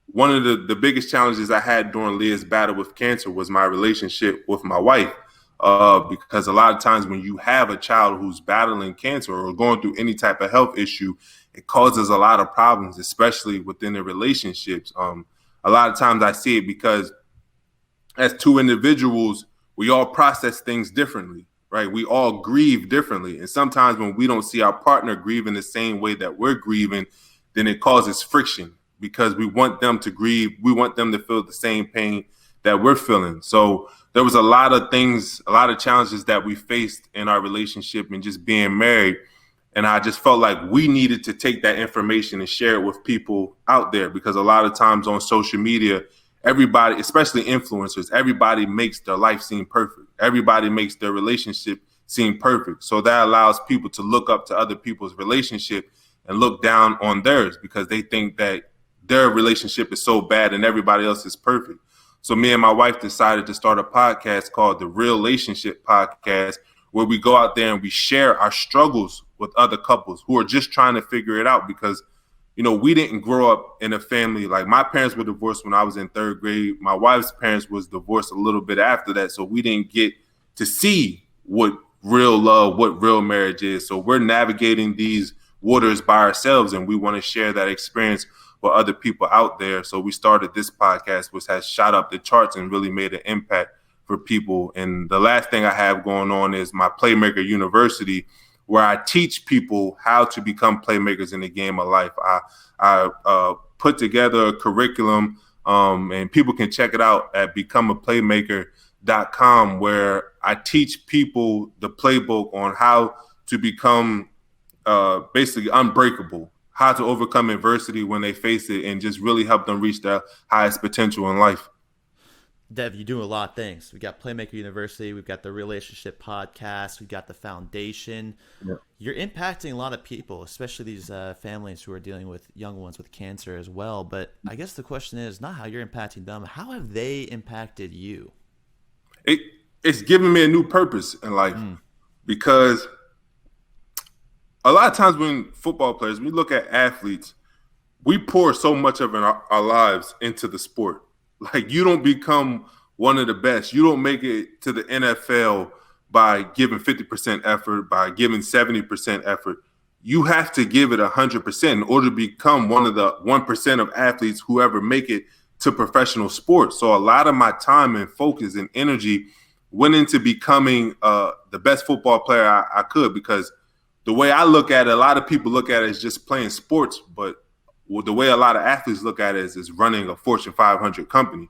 one of the biggest challenges I had during Leah's battle with cancer was my relationship with my wife. Because a lot of times when you have a child who's battling cancer or going through any type of health issue, it causes a lot of problems, especially within the relationships. A lot of times I see it because as two individuals, we all process things differently, right? We all grieve differently. And sometimes when we don't see our partner grieving the same way that we're grieving, then it causes friction because we want them to grieve. We want them to feel the same pain that we're feeling. So there was a lot of things, a lot of challenges that we faced in our relationship and just being married. And I just felt like we needed to take that information and share it with people out there, because a lot of times on social media, everybody, especially influencers, everybody makes their life seem perfect. Everybody makes their relationship seem perfect. So that allows people to look up to other people's relationship and look down on theirs because they think that their relationship is so bad and everybody else is perfect. So me and my wife decided to start a podcast called the Real Relationship Podcast, where we go out there and we share our struggles with other couples who are just trying to figure it out, because, we didn't grow up in a family. Like my parents were divorced when I was in third grade. My wife's parents was divorced a little bit after that. So we didn't get to see what real love, what real marriage is. So we're navigating these waters by ourselves, and we want to share that experience with other people out there. So we started this podcast, which has shot up the charts and really made an impact for people. And the last thing I have going on is my Playmaker University, where I teach people how to become playmakers in the game of life. I put together a curriculum, and people can check it out at becomeaplaymaker.com, where I teach people the playbook on how to become basically unbreakable, how to overcome adversity when they face it, and just really help them reach their highest potential in life. Dev, you do a lot of things. We got Playmaker University, we've got the Relationship Podcast, we've got the Foundation. Yeah. You're impacting a lot of people, especially these families who are dealing with young ones with cancer as well. But I guess the question is not how you're impacting them. How have they impacted you? It's given me a new purpose in life, because a lot of times when football players, we look at athletes, we pour so much of our lives into the sport. Like, you don't become one of the best. You don't make it to the NFL by giving 50% effort, by giving 70% effort. You have to give it 100% in order to become one of the 1% of athletes who ever make it to professional sports. So a lot of my time and focus and energy went into becoming the best football player I could, because the way I look at it, a lot of people look at it as just playing sports, but the way a lot of athletes look at it is running a Fortune 500 company.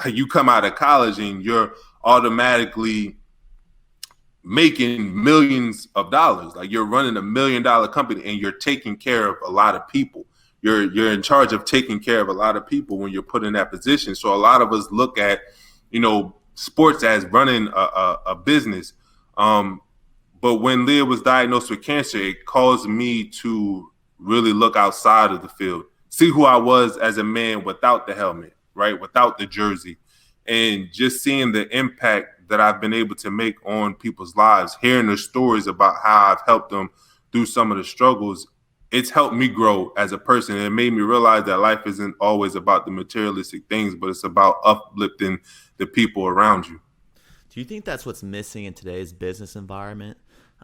You come out of college and you're automatically making millions of dollars. Like, you're running $1 million company and you're taking care of a lot of people. You're in charge of taking care of a lot of people when you're put in that position. So a lot of us look at, sports as running a business. But when Leah was diagnosed with cancer, it caused me to really look outside of the field, see who I was as a man without the helmet, right, without the jersey, and just seeing the impact that I've been able to make on people's lives, hearing their stories about how I've helped them through some of the struggles. It's helped me grow as a person. And it made me realize that life isn't always about the materialistic things, but it's about uplifting the people around you. Do you think that's what's missing in today's business environment?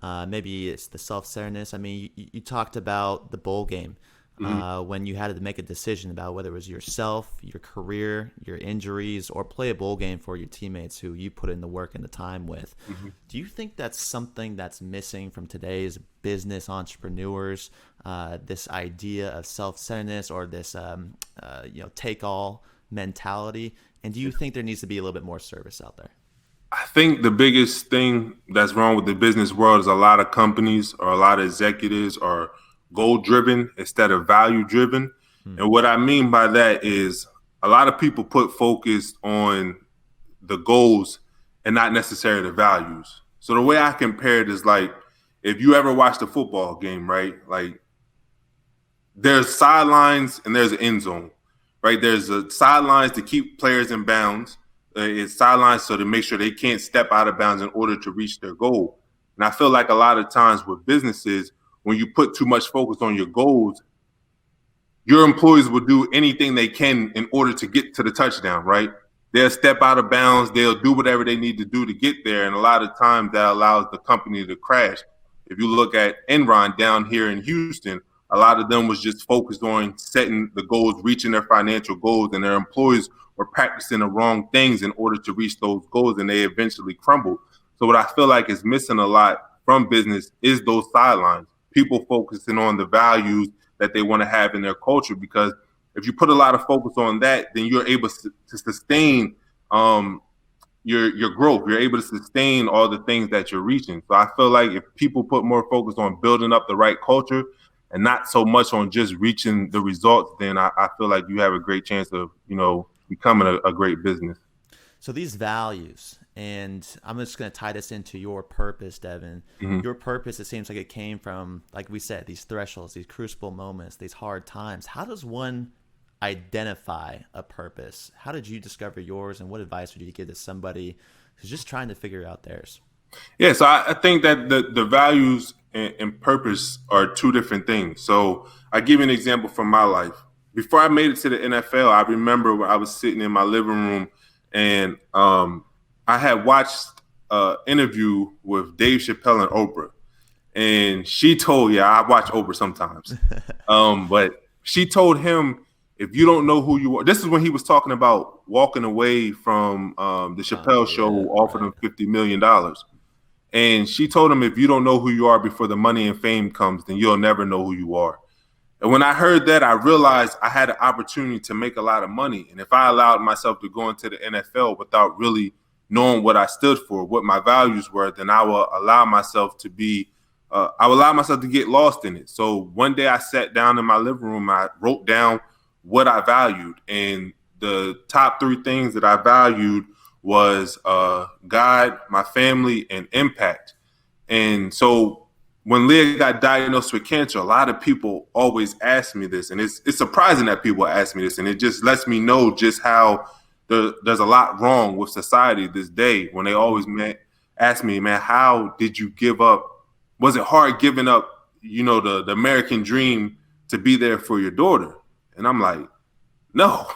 Maybe it's the self-centeredness. I mean, you talked about the bowl game when you had to make a decision about whether it was yourself, your career, your injuries, or play a bowl game for your teammates who you put in the work and the time with. Do you think that's something that's missing from today's business entrepreneurs, this idea of self-centeredness or this take-all mentality? And do you think there needs to be a little bit more service out there? I think the biggest thing that's wrong with the business world is a lot of companies or a lot of executives are goal driven instead of value driven. And what I mean by that is a lot of people put focus on the goals and not necessarily the values. So the way I compare it is like if you ever watched a football game, right? Like there's sidelines and there's an end zone, right? There's a sidelines to keep players in bounds. It's sidelines so to make sure they can't step out of bounds in order to reach their goal. And I feel like a lot of times with businesses, when you put too much focus on your goals, your employees will do anything they can in order to get to the touchdown, right? They'll step out of bounds. They'll do whatever they need to do to get there. And a lot of times that allows the company to crash. If you look at Enron down here in Houston, a lot of them was just focused on setting the goals, reaching their financial goals, and their employees were practicing the wrong things in order to reach those goals, and they eventually crumbled. So what I feel like is missing a lot from business is those sidelines, people focusing on the values that they want to have in their culture, because if you put a lot of focus on that, then you're able to sustain your growth. You're able to sustain all the things that you're reaching. So I feel like if people put more focus on building up the right culture and not so much on just reaching the results, then I feel like you have a great chance of, becoming a great business. So these values, and I'm just going to tie this into your purpose, Devon. Your purpose, it seems like it came from, like we said, these thresholds, these crucible moments, these hard times. How does one identify a purpose? How did you discover yours, and what advice would you give to somebody who's just trying to figure out theirs? Yeah, so I think that the values and purpose are two different things. So I give you an example from my life. Before I made it to the NFL, I remember when I was sitting in my living room and I had watched an interview with Dave Chappelle and Oprah. And she told, I watch Oprah sometimes, but she told him, if you don't know who you are, this is when he was talking about walking away from the Chappelle show, offered him $50 million. And she told him, if you don't know who you are before the money and fame comes, then you'll never know who you are. And when I heard that, I realized I had an opportunity to make a lot of money. And if I allowed myself to go into the NFL without really knowing what I stood for, what my values were, then I will allow myself to get lost in it. So one day I sat down in my living room, I wrote down what I valued. And the top three things that I valued was God, my family, and impact. And so when Leah got diagnosed with cancer, a lot of people always ask me this, and it's surprising that people ask me this, and it just lets me know just how there's a lot wrong with society this day when they always ask me, man, how did you give up? Was it hard giving up, the American dream to be there for your daughter? And I'm like, no,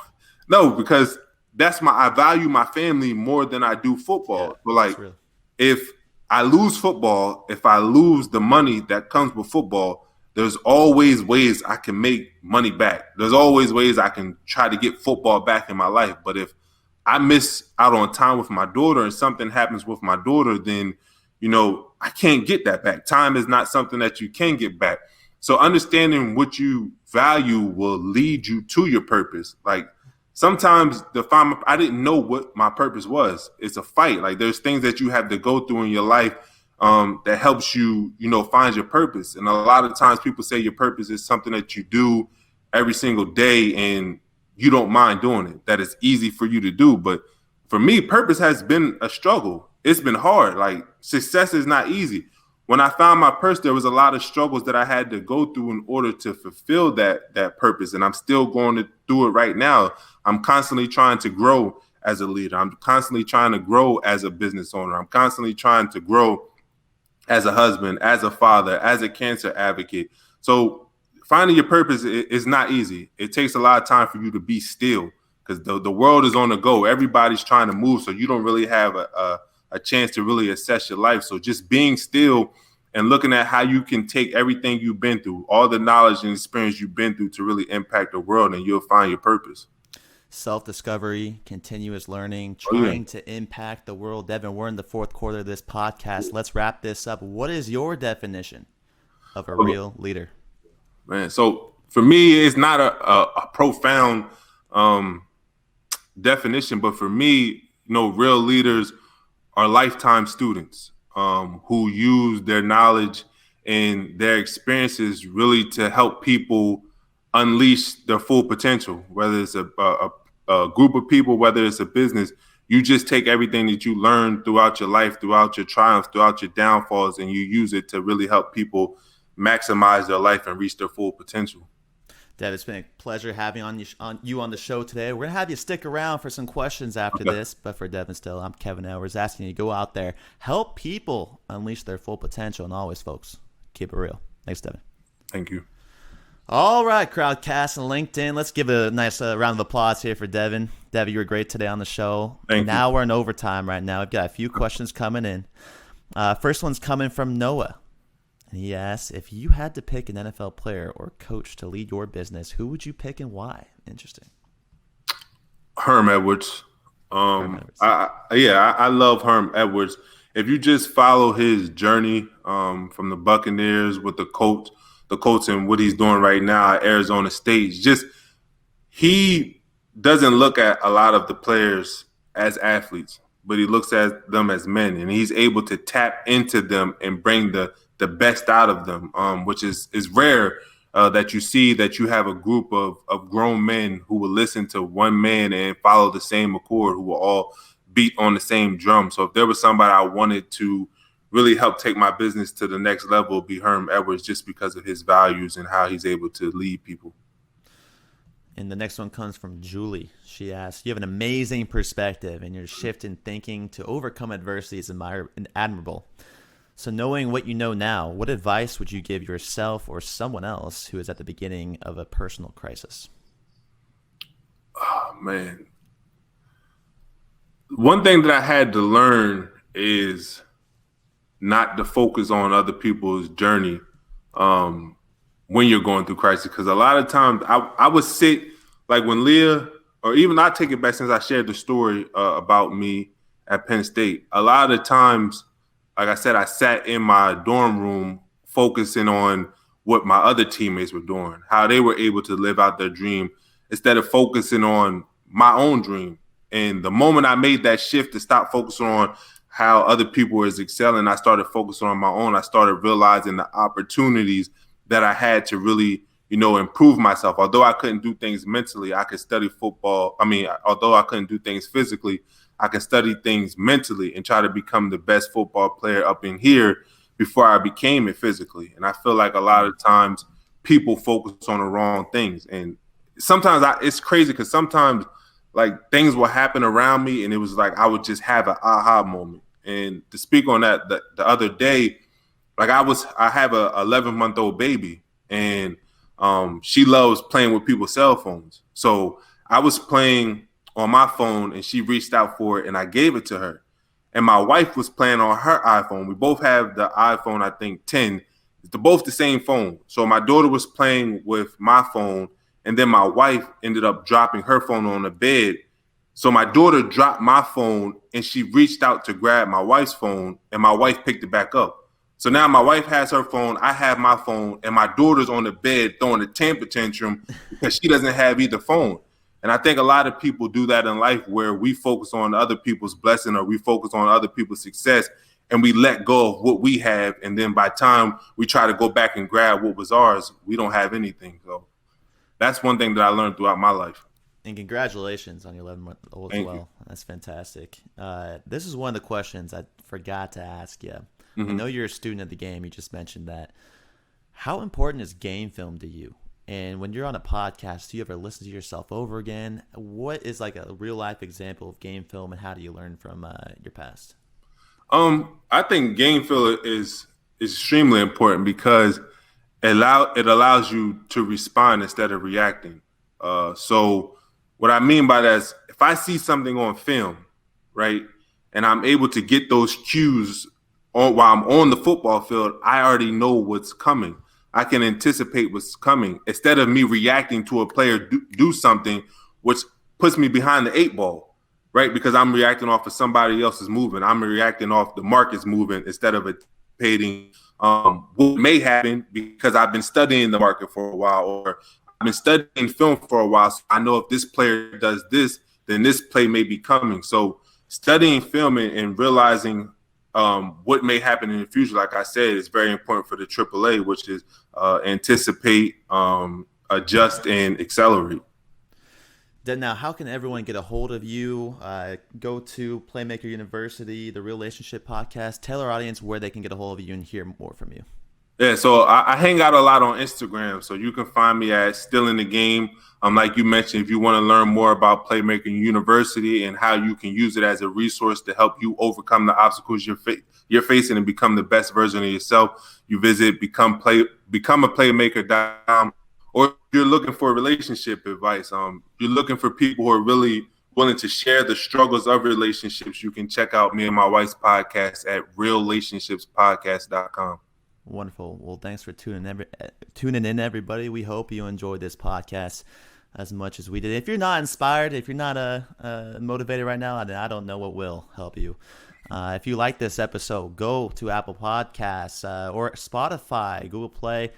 because I value my family more than I do football. Yeah, so if I lose football, if I lose the money that comes with football, there's always ways I can make money back. There's always ways I can try to get football back in my life. But if I miss out on time with my daughter and something happens with my daughter, then, I can't get that back. Time is not something that you can get back. So understanding what you value will lead you to your purpose. Like sometimes I didn't know what my purpose was. It's a fight. Like there's things that you have to go through in your life that helps you, find your purpose. And a lot of times people say your purpose is something that you do every single day and you don't mind doing it, that it's easy for you to do. But for me, purpose has been a struggle. It's been hard. Like, success is not easy. When I found my purpose, there was a lot of struggles that I had to go through in order to fulfill that purpose. And I'm still going through it right now. I'm constantly trying to grow as a leader. I'm constantly trying to grow as a business owner. I'm constantly trying to grow as a husband, as a father, as a cancer advocate. So finding your purpose is not easy. It takes a lot of time for you to be still, because the world is on the go. Everybody's trying to move, so you don't really have a chance to really assess your life. So just being still and looking at how you can take everything you've been through, all the knowledge and experience you've been through, to really impact the world, and you'll find your purpose. Self-discovery, continuous learning, trying to impact the world. Devon, we're in the fourth quarter of this podcast. Let's wrap this up. What is your definition of a real leader? Man, so for me, it's not a profound definition, but for me, real leaders are lifetime students who use their knowledge and their experiences really to help people unleash their full potential, whether it's a group of people, whether it's a business. You just take everything that you learn throughout your life, throughout your triumphs, throughout your downfalls, and you use it to really help people maximize their life and reach their full potential. Dad, it's been a pleasure having you on the show today. We're going to have you stick around for some questions after this. But for Devon Still, I'm Kevin Edwards, asking you to go out there, help people unleash their full potential. And always, folks, keep it real. Thanks, Devon. Thank you. All right, Crowdcast and LinkedIn. Let's give a nice round of applause here for Devon. Devon, you were great today on the show. Thank you. Now we're in overtime right now. We've got a few questions coming in. First one's coming from Noah. And he asks, if you had to pick an NFL player or coach to lead your business, who would you pick and why? Interesting. Herm Edwards. I love Herm Edwards. If you just follow his journey from the Buccaneers with the Colts and what he's doing right now at Arizona State, he doesn't look at a lot of the players as athletes, but he looks at them as men, and he's able to tap into them and bring the best out of them, which is rare that you see that you have a group of grown men who will listen to one man and follow the same accord, who will all beat on the same drum. So if there was somebody I wanted to really help take my business to the next level, it'd be Herm Edwards, just because of his values and how he's able to lead people. And the next one comes from Julie. She asks, you have an amazing perspective, and your shift in thinking to overcome adversity is admirable. So knowing what you know now, what advice would you give yourself or someone else who is at the beginning of a personal crisis? Oh, man. One thing that I had to learn is not to focus on other people's journey when you're going through crisis. Because a lot of times I would sit, like when Leah, or even I take it back since I shared the story about me at Penn State. A lot of times, like I said, I sat in my dorm room focusing on what my other teammates were doing, how they were able to live out their dream, instead of focusing on my own dream. And the moment I made that shift to stop focusing on how other people were excelling, I started focusing on my own. I started realizing the opportunities that I had to really, improve myself. Although I couldn't do things mentally, I could study football. Although I couldn't do things physically, I can study things mentally and try to become the best football player up in here before I became it physically. And I feel like a lot of times people focus on the wrong things. And sometimes it's crazy, because sometimes like things will happen around me, and it was like I would just have an aha moment. And to speak on that, the other day, like I have a 11-month-old baby, and she loves playing with people's cell phones. So I was playing on my phone, and she reached out for it, and I gave it to her. And my wife was playing on her iPhone. We both have the iPhone, I think 10. They're both the same phone. So my daughter was playing with my phone, and then my wife ended up dropping her phone on the bed. So my daughter dropped my phone, and she reached out to grab my wife's phone, and my wife picked it back up. So now my wife has her phone, I have my phone, and my daughter's on the bed throwing a temper tantrum because she doesn't have either phone. And I think a lot of people do that in life, where we focus on other people's blessing, or we focus on other people's success, and we let go of what we have. And then by the time we try to go back and grab what was ours, we don't have anything. So that's one thing that I learned throughout my life. And congratulations on your 11-month-old as Thank you. well. That's fantastic. This is one of the questions I forgot to ask you. I Hmm. know you're a student of the game. You just mentioned that. How important is game film to you? And when you're on a podcast, do you ever listen to yourself over again? What is like a real life example of game film, and how do you learn from your past? I think game feel is extremely important because it allows you to respond instead of reacting. So what I mean by that is if I see something on film, right, and I'm able to get those cues while I'm on the football field, I already know what's coming. I can anticipate what's coming instead of me reacting to a player do something, which puts me behind the eight ball, right? Because I'm reacting off of somebody else's movement. I'm reacting off the market's movement instead of anticipating what may happen because I've been studying the market for a while, or I've been studying film for a while. So I know if this player does this, then this play may be coming. So studying film and realizing what may happen in the future, like I said, is very important for the AAA, which is anticipate, adjust, and accelerate. Then now, how can everyone get a hold of you? Go to Playmaker University, the Relationship Podcast. Tell our audience where they can get a hold of you and hear more from you. Yeah, so I hang out a lot on Instagram, so you can find me at Still in the Game. Like you mentioned, if you want to learn more about Playmaker University and how you can use it as a resource to help you overcome the obstacles you're facing and become the best version of yourself, you visit becomeaplaymaker.com. Or if you're looking for relationship advice, you're looking for people who are really willing to share the struggles of relationships, you can check out me and my wife's podcast at reallationships.podcast.com. Wonderful. Well, thanks for tuning in, everybody. We hope you enjoyed this podcast as much as we did. If you're not inspired, if you're not motivated right now, I don't know what will help you. If you like this episode, go to Apple Podcasts or Spotify, Google Play.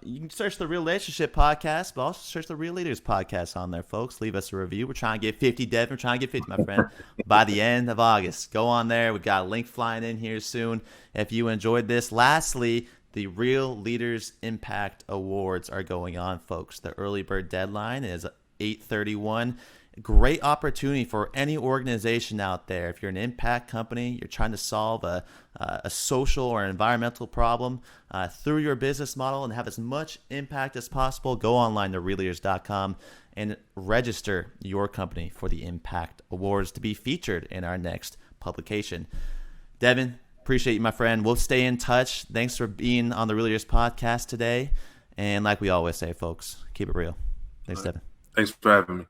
You can search the Relationship Podcast, but also search the Real Leaders Podcast on there, folks. Leave us a review. We're trying to get 50, Devin. We're trying to get 50, my friend, by the end of August. Go on there. We've got a link flying in here soon if you enjoyed this. Lastly, the Real Leaders Impact Awards are going on, folks. The early bird deadline is 8/31. Great opportunity for any organization out there. If you're an impact company, you're trying to solve a social or environmental problem through your business model and have as much impact as possible, go online to realleaders.com and register your company for the Impact Awards to be featured in our next publication. Devin, appreciate you, my friend. We'll stay in touch. Thanks for being on the Real Leaders Podcast today. And like we always say, folks, keep it real. Thanks, Devin. Thanks for having me.